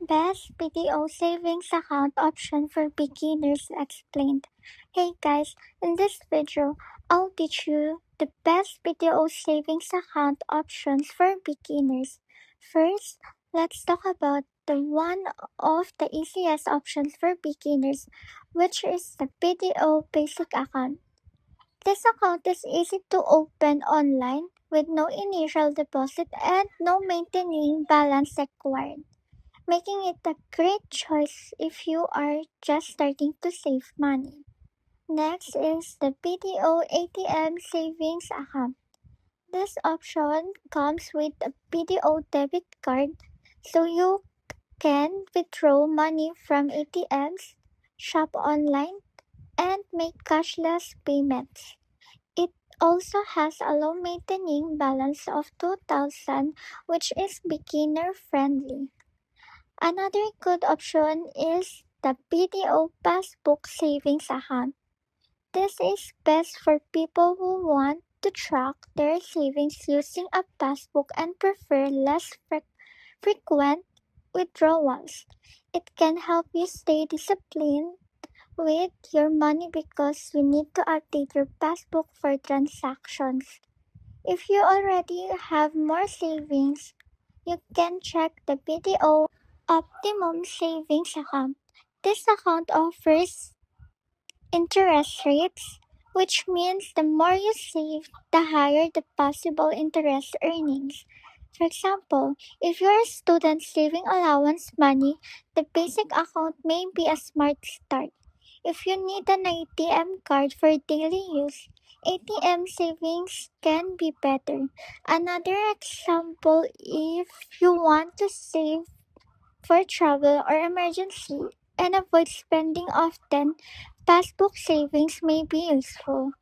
Best BDO Savings Account option for beginners explained. Hey guys, in this video, I'll teach you the best BDO Savings Account options for beginners. First, let's talk about the one of the easiest options for beginners, which is the BDO Basic Account. This account is easy to open online with no initial deposit and no maintaining balance required, making it a great choice if you are just starting to save money. Next is the BDO ATM Savings Account. This option comes with a BDO debit card, so you can withdraw money from ATMs, shop online, and make cashless payments. It also has a low maintaining balance of 2000, which is beginner friendly. Another good option is the BDO Passbook Savings Account. This is best for people who want to track their savings using a passbook and prefer less frequent withdrawals. It can help you stay disciplined with your money because you need to update your passbook for transactions. If you already have more savings, you can check the BDO Optimum Savings Account. This account offers interest rates, which means the more you save, the higher the possible interest earnings. For example, if you're a student saving allowance money, the basic account may be a smart start. If you need an ATM card for daily use, ATM savings can be better. Another example, if you want to save for travel or emergency and avoid spending often, passbook savings may be useful.